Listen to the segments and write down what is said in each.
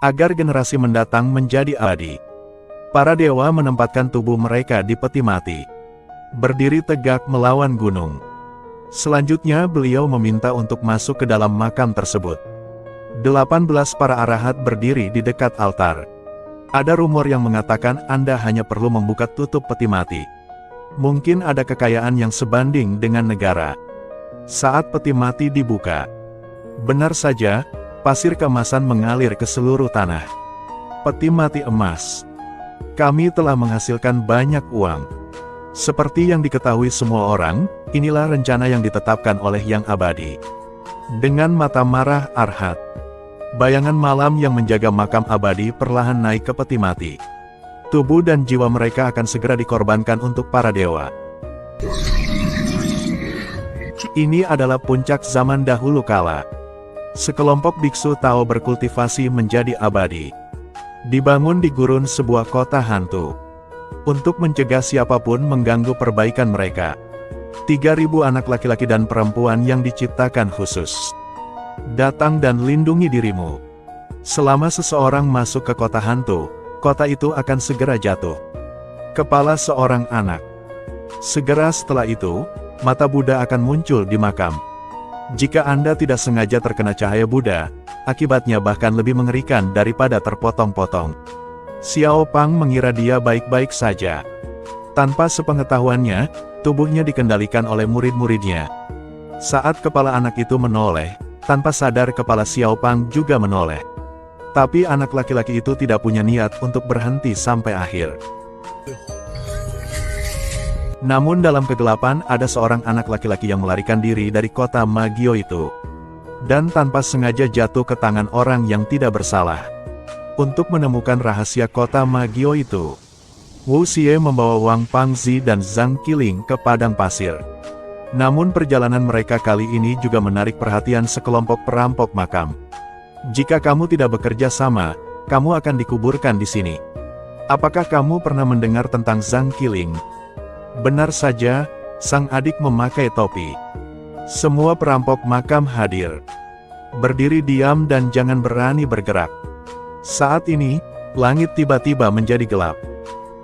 agar generasi mendatang menjadi abadi. Para dewa menempatkan tubuh mereka di peti mati, berdiri tegak melawan gunung. Selanjutnya beliau meminta untuk masuk ke dalam makam tersebut. 18 para arahat berdiri di dekat altar. Ada rumor yang mengatakan Anda hanya perlu membuka tutup peti mati. Mungkin ada kekayaan yang sebanding dengan negara. Saat peti mati dibuka, benar saja, pasir keemasan mengalir ke seluruh tanah. Peti mati emas. Kami telah menghasilkan banyak uang. Seperti yang diketahui semua orang, inilah rencana yang ditetapkan oleh Yang Abadi. Dengan mata marah Arhat, bayangan malam yang menjaga makam abadi perlahan naik ke peti mati. Tubuh dan jiwa mereka akan segera dikorbankan untuk para dewa. Ini adalah puncak zaman dahulu kala. Sekelompok biksu Tao berkultivasi menjadi abadi. Dibangun di gurun sebuah kota hantu. Untuk mencegah siapapun mengganggu perbaikan mereka. 3.000 anak laki-laki dan perempuan yang diciptakan khusus. Datang dan lindungi dirimu. Selama seseorang masuk ke kota hantu, kota itu akan segera jatuh. Kepala seorang anak. Segera setelah itu, mata Buddha akan muncul di makam. Jika Anda tidak sengaja terkena cahaya Buddha, akibatnya bahkan lebih mengerikan daripada terpotong-potong. Xiao Pang mengira dia baik-baik saja. Tanpa sepengetahuannya, tubuhnya dikendalikan oleh murid-muridnya. Saat kepala anak itu menoleh, tanpa sadar kepala Xiao Pang juga menoleh. Tapi anak laki-laki itu tidak punya niat untuk berhenti sampai akhir. Namun dalam kegelapan ada seorang anak laki-laki yang melarikan diri dari kota Magio itu. Dan tanpa sengaja jatuh ke tangan orang yang tidak bersalah. Untuk menemukan rahasia kota Magio itu, Wu Xie membawa Wang Pangzi dan Zhang Qiling ke padang pasir. Namun perjalanan mereka kali ini juga menarik perhatian sekelompok perampok makam. Jika kamu tidak bekerja sama, kamu akan dikuburkan di sini. Apakah kamu pernah mendengar tentang Zhang Qiling? Benar saja, sang adik memakai topi. Semua perampok makam hadir. Berdiri diam dan jangan berani bergerak. Saat ini, langit tiba-tiba menjadi gelap.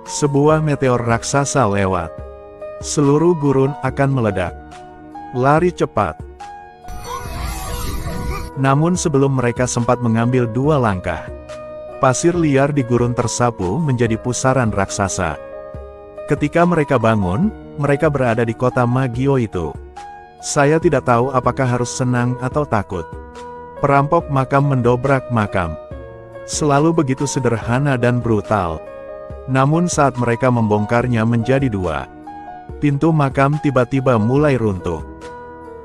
Sebuah meteor raksasa lewat. Seluruh gurun akan meledak. Lari cepat. Namun sebelum mereka sempat mengambil 2 langkah, pasir liar di gurun tersapu menjadi pusaran raksasa. Ketika mereka bangun, mereka berada di kota Magio itu. Saya tidak tahu apakah harus senang atau takut. Perampok makam mendobrak makam. Selalu begitu sederhana dan brutal. Namun saat mereka membongkarnya menjadi 2, pintu makam tiba-tiba mulai runtuh.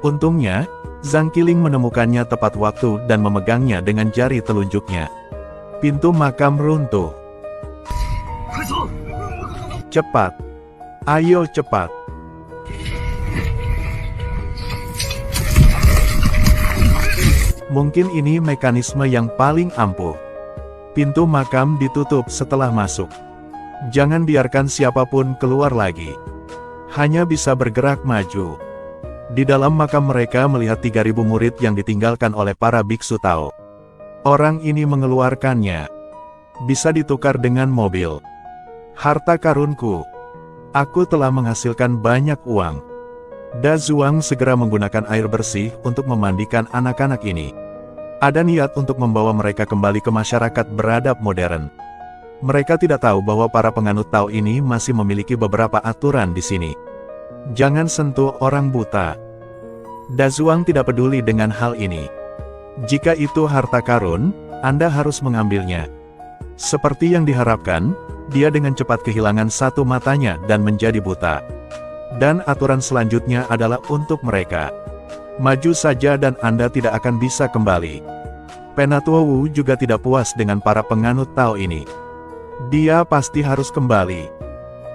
Untungnya, Zhang Qiling menemukannya tepat waktu dan memegangnya dengan jari telunjuknya. Pintu makam runtuh. Cepat. Ayo cepat. Mungkin ini mekanisme yang paling ampuh. Pintu makam ditutup setelah masuk. Jangan biarkan siapapun keluar lagi. Hanya bisa bergerak maju. Di dalam makam mereka melihat 3.000 murid yang ditinggalkan oleh para biksu Tao. Orang ini mengeluarkannya. Bisa ditukar dengan mobil. Harta karunku. Aku telah menghasilkan banyak uang. Da Zhuang segera menggunakan air bersih untuk memandikan anak-anak ini. Ada niat untuk membawa mereka kembali ke masyarakat beradab modern. Mereka tidak tahu bahwa para penganut Tao ini masih memiliki beberapa aturan di sini. Jangan sentuh orang buta. Da Zhuang tidak peduli dengan hal ini. Jika itu harta karun, Anda harus mengambilnya. Seperti yang diharapkan, dia dengan cepat kehilangan satu matanya dan menjadi buta. Dan aturan selanjutnya adalah untuk mereka. Maju saja dan Anda tidak akan bisa kembali. Penatua Wu juga tidak puas dengan para penganut Tao ini. Dia pasti harus kembali.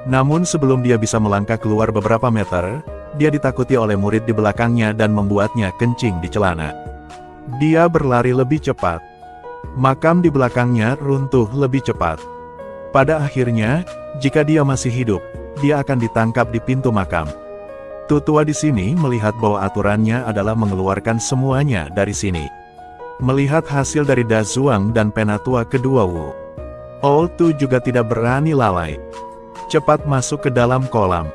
Namun sebelum dia bisa melangkah keluar beberapa meter, dia ditakuti oleh murid di belakangnya dan membuatnya kencing di celana. Dia berlari lebih cepat. Makam di belakangnya runtuh lebih cepat. Pada akhirnya, jika dia masih hidup, dia akan ditangkap di pintu makam. Tutua di sini melihat bahwa aturannya adalah mengeluarkan semuanya dari sini. Melihat hasil dari Da Zuang dan penatua kedua Wu, Tu juga tidak berani lalai. Cepat masuk ke dalam kolam.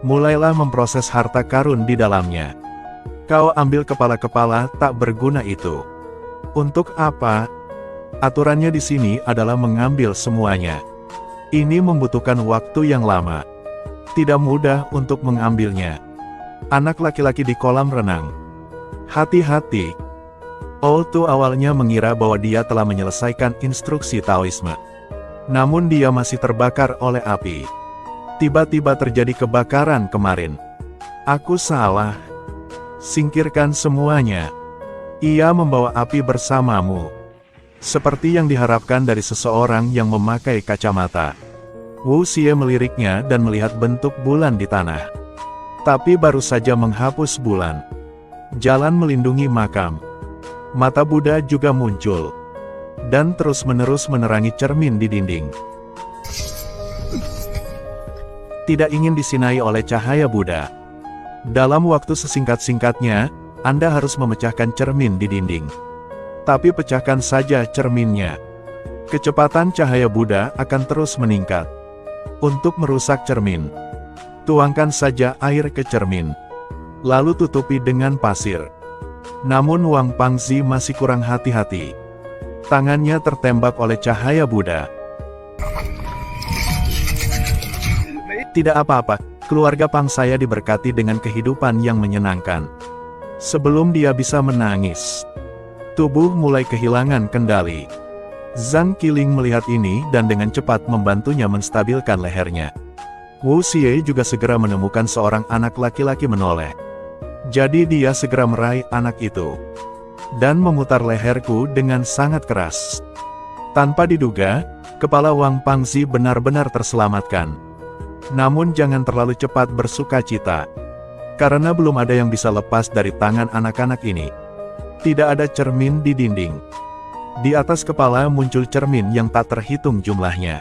Mulailah memproses harta karun di dalamnya. Kau ambil kepala-kepala tak berguna itu. Untuk apa? Aturannya di sini adalah mengambil semuanya. Ini membutuhkan waktu yang lama. Tidak mudah untuk mengambilnya. Anak laki-laki di kolam renang. Hati-hati. Tu awalnya mengira bahwa dia telah menyelesaikan instruksi Taoisme. Namun dia masih terbakar oleh api. Tiba-tiba terjadi kebakaran kemarin. Aku salah. Singkirkan semuanya. Ia membawa api bersamamu. Seperti yang diharapkan dari seseorang yang memakai kacamata. Wu Xie meliriknya dan melihat bentuk bulan di tanah. Tapi baru saja menghapus bulan. Jalan melindungi makam. Mata Buddha juga muncul. Dan terus-menerus menerangi cermin di dinding. Tidak ingin disinai oleh cahaya Buddha. Dalam waktu sesingkat-singkatnya, Anda harus memecahkan cermin di dinding. Tapi pecahkan saja cerminnya. Kecepatan cahaya Buddha akan terus meningkat. Untuk merusak cermin, tuangkan saja air ke cermin. Lalu tutupi dengan pasir. Namun Wang Pangzi masih kurang hati-hati. Tangannya tertembak oleh cahaya Buddha. Tidak apa-apa, keluarga Pang saya diberkati dengan kehidupan yang menyenangkan. Sebelum dia bisa menangis, tubuh mulai kehilangan kendali. Zhang Qiling melihat ini dan dengan cepat membantunya menstabilkan lehernya. Wu Xie juga segera menemukan seorang anak laki-laki menoleh. Jadi dia segera meraih anak itu. Dan memutar leherku dengan sangat keras. Tanpa diduga, kepala Wang Pangzi benar-benar terselamatkan. Namun jangan terlalu cepat bersukacita. Karena belum ada yang bisa lepas dari tangan anak-anak ini. Tidak ada cermin di dinding. Di atas kepala muncul cermin yang tak terhitung jumlahnya.